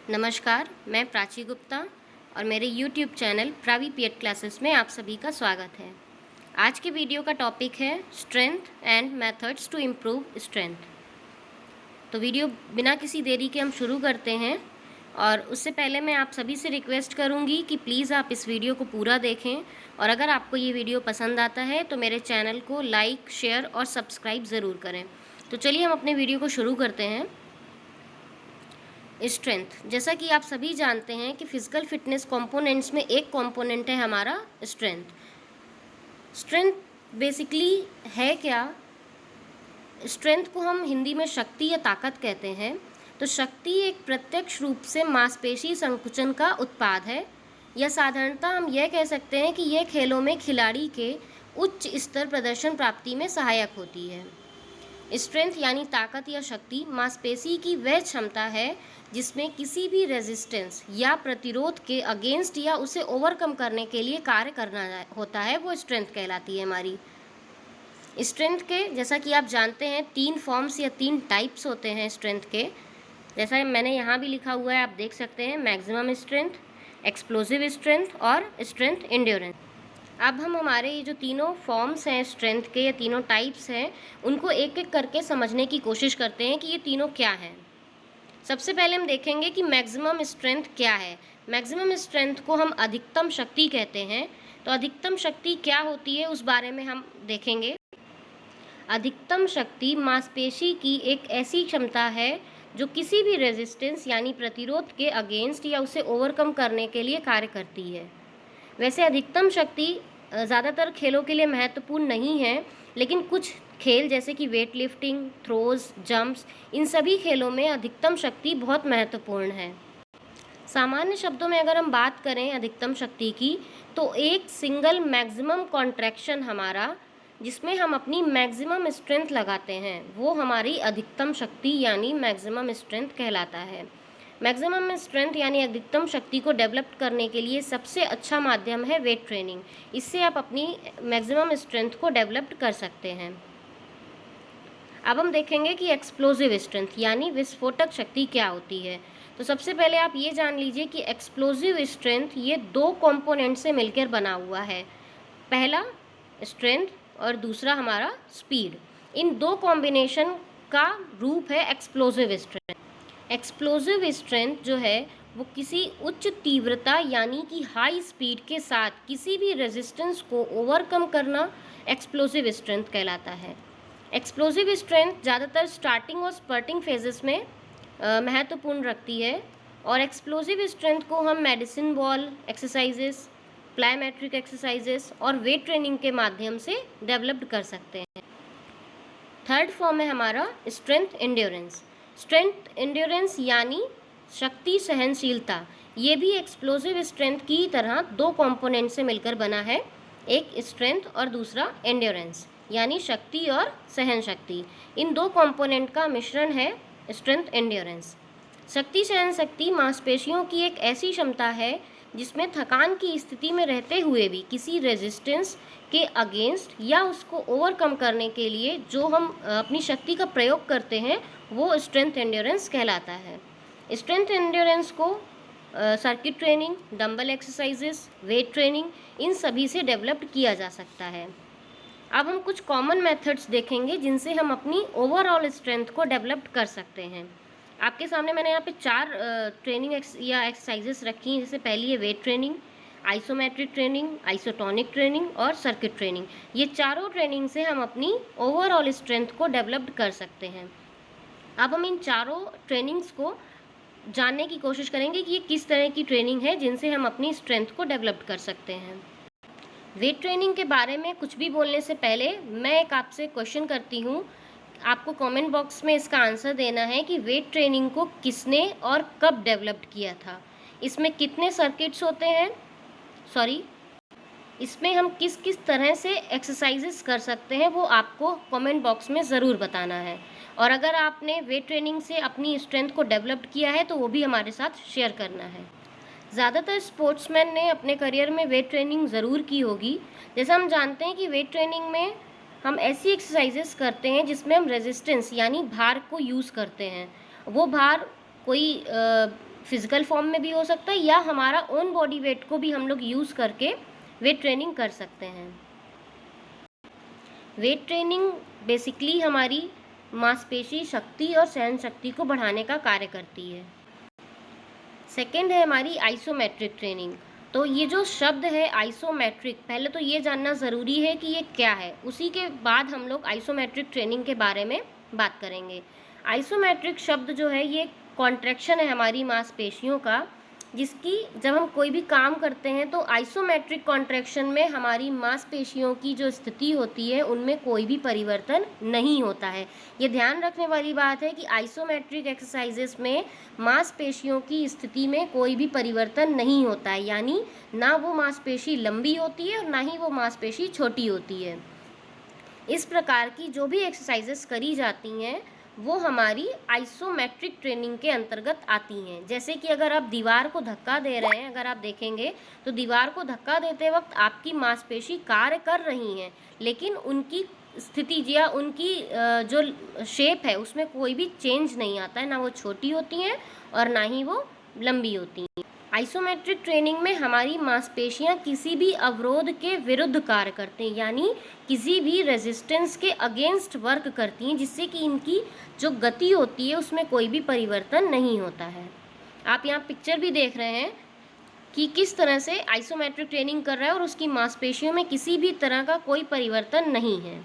नमस्कार, मैं प्राची गुप्ता और मेरे YouTube चैनल प्रावी पीएड क्लासेस में आप सभी का स्वागत है। आज के वीडियो का टॉपिक है strength and methods to improve strength. तो वीडियो बिना किसी देरी के हम शुरू करते हैं और उससे पहले मैं आप सभी से रिक्वेस्ट करूंगी कि प्लीज़ आप इस वीडियो को पूरा देखें और अगर आपको ये वीडियो पसंद आता है तो मेरे चैनल को लाइक, शेयर और सब्सक्राइब ज़रूर करें। तो चलिए हम अपने वीडियो को शुरू करते हैं। स्ट्रेंथ, जैसा कि आप सभी जानते हैं कि फिजिकल फिटनेस कंपोनेंट्स में एक कंपोनेंट है हमारा स्ट्रेंथ। स्ट्रेंथ बेसिकली है क्या? स्ट्रेंथ को हम हिंदी में शक्ति या ताकत कहते हैं। तो शक्ति एक प्रत्यक्ष रूप से मांसपेशी संकुचन का उत्पाद है, या साधारणतः हम यह कह सकते हैं कि यह खेलों में खिलाड़ी के उच्च स्तर प्रदर्शन प्राप्ति में सहायक होती है। स्ट्रेंथ यानी ताकत या शक्ति मांसपेशी की वह क्षमता है जिसमें किसी भी रेजिस्टेंस या प्रतिरोध के अगेंस्ट या उसे ओवरकम करने के लिए कार्य करना होता है, वो स्ट्रेंथ कहलाती है हमारी। स्ट्रेंथ के, जैसा कि आप जानते हैं, 3 फॉर्म्स या 3 टाइप्स होते हैं स्ट्रेंथ के। जैसा मैंने यहाँ भी लिखा हुआ है, आप देख सकते हैं, मैक्सिमम स्ट्रेंथ, एक्सप्लोसिव स्ट्रेंथ और स्ट्रेंथ एंड्योरेंस। अब हम हमारे ये जो तीनों फॉर्म्स हैं स्ट्रेंथ के, या तीनों टाइप्स हैं, उनको एक एक करके समझने की कोशिश करते हैं कि ये तीनों क्या हैं। सबसे पहले हम देखेंगे कि मैक्सिमम स्ट्रेंथ क्या है। मैक्सिमम स्ट्रेंथ को हम अधिकतम शक्ति कहते हैं। तो अधिकतम शक्ति क्या होती है उस बारे में हम देखेंगे। अधिकतम शक्ति मांसपेशी की एक ऐसी क्षमता है जो किसी भी रेजिस्टेंस यानी प्रतिरोध के अगेंस्ट या उसे ओवरकम करने के लिए कार्य करती है। वैसे अधिकतम शक्ति ज़्यादातर खेलों के लिए महत्वपूर्ण नहीं है, लेकिन कुछ खेल जैसे कि वेट लिफ्टिंग, थ्रोज, जंप्स, इन सभी खेलों में अधिकतम शक्ति बहुत महत्वपूर्ण है। सामान्य शब्दों में अगर हम बात करें अधिकतम शक्ति की, तो एक सिंगल मैक्सिमम कॉन्ट्रैक्शन हमारा, जिसमें हम अपनी मैक्सिमम स्ट्रेंथ लगाते हैं, वो हमारी अधिकतम शक्ति यानी मैक्सिमम स्ट्रेंथ कहलाता है। मैक्सिमम स्ट्रेंथ यानी अधिकतम शक्ति को डेवलप करने के लिए सबसे अच्छा माध्यम है वेट ट्रेनिंग। इससे आप अपनी मैक्सिमम स्ट्रेंथ को डेवलप कर सकते हैं। अब हम देखेंगे कि एक्सप्लोसिव स्ट्रेंथ यानी विस्फोटक शक्ति क्या होती है। तो सबसे पहले आप ये जान लीजिए कि एक्सप्लोसिव स्ट्रेंथ ये 2 कंपोनेंट से मिलकर बना हुआ है। पहला स्ट्रेंथ और दूसरा हमारा स्पीड। इन 2 कॉम्बिनेशन का रूप है एक्सप्लोसिव स्ट्रेंथ। एक्सप्लोसिव स्ट्रेंथ जो है वो किसी उच्च तीव्रता यानी कि हाई स्पीड के साथ किसी भी रेजिस्टेंस को ओवरकम करना एक्सप्लोसिव स्ट्रेंथ कहलाता है। एक्सप्लोसिव स्ट्रेंथ ज़्यादातर स्टार्टिंग और स्पर्टिंग फेजेस में महत्वपूर्ण रखती है, और एक्सप्लोसिव स्ट्रेंथ को हम medicine ball exercises, plyometric exercises और वेट ट्रेनिंग के माध्यम से डेवलप्ड कर सकते हैं। थर्ड फॉर्म है हमारा स्ट्रेंथ एंड्योरेंस। स्ट्रेंथ एंड्योरेंस यानी शक्ति सहनशीलता, ये भी एक्सप्लोसिव स्ट्रेंथ की तरह 2 कंपोनेंट से मिलकर बना है, एक स्ट्रेंथ और दूसरा एंड्योरेंस यानी शक्ति और सहन शक्ति। इन 2 कंपोनेंट का मिश्रण है स्ट्रेंथ एंड्योरेंस। शक्ति सहन शक्ति मांसपेशियों की एक ऐसी क्षमता है जिसमें थकान की स्थिति में रहते हुए भी किसी रेजिस्टेंस के अगेंस्ट या उसको ओवरकम करने के लिए जो हम अपनी शक्ति का प्रयोग करते हैं, वो स्ट्रेंथ एंड्योरेंस कहलाता है। स्ट्रेंथ एंड्योरेंस को circuit training, dumbbell exercises, weight training, इन सभी से डेवलप्ड किया जा सकता है। अब हम कुछ कॉमन मेथड्स देखेंगे जिनसे हम अपनी ओवरऑल स्ट्रेंथ को डेवलप कर सकते हैं। आपके सामने मैंने यहाँ पे 4 ट्रेनिंग या एक्सरसाइजेस रखी हैं। जैसे पहली है weight training, isometric training, isotonic training और सर्किट ट्रेनिंग। ये चारों ट्रेनिंग से हम अपनी ओवरऑल स्ट्रेंथ को डेवलप कर सकते हैं। अब हम इन चारों ट्रेनिंग्स को जानने की कोशिश करेंगे कि ये किस तरह की ट्रेनिंग है जिनसे हम अपनी स्ट्रेंथ को डेवलप कर सकते हैं। वेट ट्रेनिंग के बारे में कुछ भी बोलने से पहले मैं एक आपसे क्वेश्चन करती हूँ। आपको कमेंट बॉक्स में इसका आंसर देना है कि वेट ट्रेनिंग को किसने और कब डेवलप्ड किया था। इसमें कितने सर्किट्स होते हैं, इसमें हम किस किस तरह से एक्सरसाइजेस कर सकते हैं, वो आपको कमेंट बॉक्स में ज़रूर बताना है। और अगर आपने वेट ट्रेनिंग से अपनी स्ट्रेंथ को डेवलप किया है तो वो भी हमारे साथ शेयर करना है। ज़्यादातर स्पोर्ट्समैन ने अपने करियर में वेट ट्रेनिंग ज़रूर की होगी। जैसा हम जानते हैं कि वेट ट्रेनिंग में हम ऐसी एक्सरसाइजेस करते हैं जिसमें हम रेजिस्टेंस यानी भार को यूज़ करते हैं। वो भार कोई फिजिकल फॉर्म में भी हो सकता है या हमारा ओन बॉडी वेट को भी हम लोग यूज़ करके वेट ट्रेनिंग कर सकते हैं। वेट ट्रेनिंग बेसिकली हमारी मांसपेशी शक्ति और सहन शक्ति को बढ़ाने का कार्य करती है। सेकेंड है हमारी आइसोमेट्रिक ट्रेनिंग। तो ये जो शब्द है आइसोमेट्रिक, पहले तो ये जानना ज़रूरी है कि ये क्या है, उसी के बाद हम लोग आइसोमेट्रिक ट्रेनिंग के बारे में बात करेंगे। आइसोमेट्रिक शब्द जो है ये कॉन्ट्रैक्शन है हमारी मांसपेशियों का, जिसकी जब हम कोई भी काम करते हैं तो आइसोमेट्रिक कॉन्ट्रैक्शन में हमारी मांसपेशियों की जो स्थिति होती है उनमें कोई भी परिवर्तन नहीं होता है। ये ध्यान रखने वाली बात है कि आइसोमेट्रिक एक्सरसाइजेस में मांसपेशियों की स्थिति में कोई भी परिवर्तन नहीं होता है, यानी ना वो मांसपेशी लंबी होती है और ना ही वो मांसपेशी छोटी होती है। इस प्रकार की जो भी एक्सरसाइजेस करी जाती हैं वो हमारी आइसोमेट्रिक ट्रेनिंग के अंतर्गत आती हैं। जैसे कि अगर आप दीवार को धक्का दे रहे हैं, अगर आप देखेंगे तो दीवार को धक्का देते वक्त आपकी मांसपेशी कार्य कर रही हैं, लेकिन उनकी स्थिति या उनकी जो शेप है उसमें कोई भी चेंज नहीं आता है, ना वो छोटी होती हैं और ना ही वो लंबी होती हैं। आइसोमेट्रिक ट्रेनिंग में हमारी मांसपेशियां किसी भी अवरोध के विरुद्ध कार्य करते हैं, यानी किसी भी रेजिस्टेंस के अगेंस्ट वर्क करती हैं, जिससे कि इनकी जो गति होती है उसमें कोई भी परिवर्तन नहीं होता है। आप यहाँ पिक्चर भी देख रहे हैं कि किस तरह से आइसोमेट्रिक ट्रेनिंग कर रहा है और उसकी मांसपेशियों में किसी भी तरह का कोई परिवर्तन नहीं है।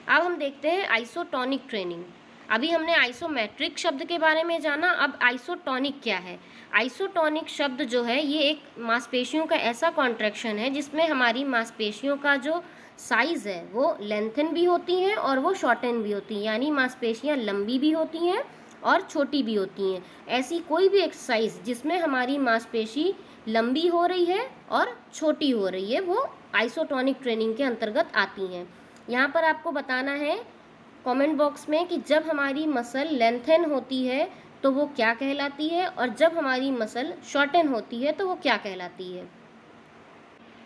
अब हम देखते हैं आइसोटोनिक ट्रेनिंग। अभी हमने आइसोमेट्रिक शब्द के बारे में जाना, अब आइसोटोनिक क्या है। आइसोटोनिक शब्द जो है ये एक मांसपेशियों का ऐसा कॉन्ट्रैक्शन है जिसमें हमारी मांसपेशियों का जो साइज़ है वो लेंथन भी होती हैं और वो शॉर्टन भी होती हैं, यानी मांसपेशियां लंबी भी होती हैं और छोटी भी होती हैं। ऐसी कोई भी एक्सरसाइज जिसमें हमारी मांसपेशी लंबी हो रही है और छोटी हो रही है वो आइसोटोनिक ट्रेनिंग के अंतर्गत आती हैं। यहाँ पर आपको बताना है कमेंट बॉक्स में कि जब हमारी मसल लेंथन होती है तो वो क्या कहलाती है और जब हमारी मसल शॉर्टन होती है तो वो क्या कहलाती है।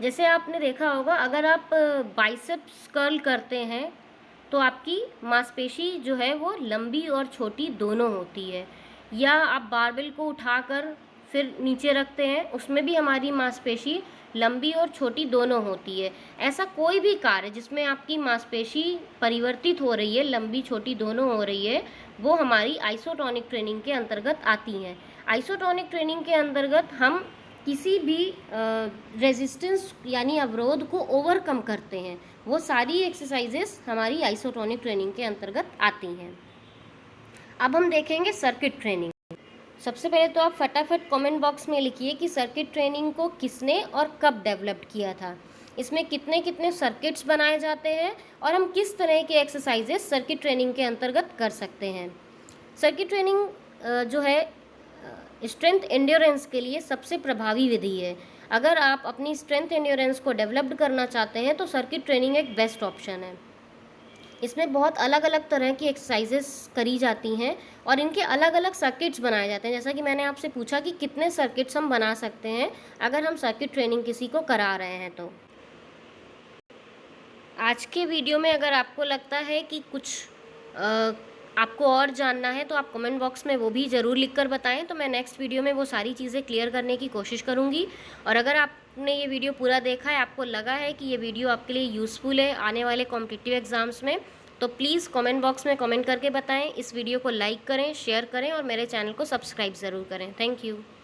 जैसे आपने देखा होगा अगर आप बाइसेप्स कर्ल करते हैं तो आपकी मांसपेशी जो है वो लंबी और छोटी दोनों होती है, या आप बारबेल को उठाकर फिर नीचे रखते हैं उसमें भी हमारी मांसपेशी लंबी और छोटी दोनों होती है। ऐसा कोई भी कार्य जिसमें आपकी मांसपेशी परिवर्तित हो रही है, लंबी छोटी दोनों हो रही है, वो हमारी आइसोटोनिक ट्रेनिंग के अंतर्गत आती हैं। आइसोटोनिक ट्रेनिंग के अंतर्गत हम किसी भी रेजिस्टेंस यानी अवरोध को ओवरकम करते हैं, वो सारी एक्सरसाइजेस हमारी आइसोटोनिक ट्रेनिंग के अंतर्गत आती हैं। अब हम देखेंगे सर्किट ट्रेनिंग। सबसे पहले तो आप फटाफट कमेंट बॉक्स में लिखिए कि सर्किट ट्रेनिंग को किसने और कब डेवलप किया था, इसमें कितने कितने सर्किट्स बनाए जाते हैं और हम किस तरह के एक्सरसाइजेस सर्किट ट्रेनिंग के अंतर्गत कर सकते हैं। सर्किट ट्रेनिंग जो है स्ट्रेंथ एंड्योरेंस के लिए सबसे प्रभावी विधि है। अगर आप अपनी स्ट्रेंथ एंड्योरेंस को डेवलप्ड करना चाहते हैं तो सर्किट ट्रेनिंग एक बेस्ट ऑप्शन है। इसमें बहुत अलग अलग तरह की एक्सरसाइजेस करी जाती हैं और इनके अलग अलग सर्किट्स बनाए जाते हैं। जैसा कि मैंने आपसे पूछा कि कितने सर्किट्स हम बना सकते हैं अगर हम सर्किट ट्रेनिंग किसी को करा रहे हैं। तो आज के वीडियो में अगर आपको लगता है कि कुछ आपको और जानना है तो आप कमेंट बॉक्स में वो भी ज़रूर लिखकर बताएं, तो मैं नेक्स्ट वीडियो में वो सारी चीज़ें क्लियर करने की कोशिश करूँगी। और अगर आपने ये वीडियो पूरा देखा है, आपको लगा है कि ये वीडियो आपके लिए यूज़फुल है आने वाले कॉम्पिटिटिव एग्ज़ाम्स में, तो प्लीज़ कमेंट बॉक्स में कमेंट करके बताएं। इस वीडियो को लाइक करें, शेयर करें और मेरे चैनल को सब्सक्राइब ज़रूर करें। Thank you.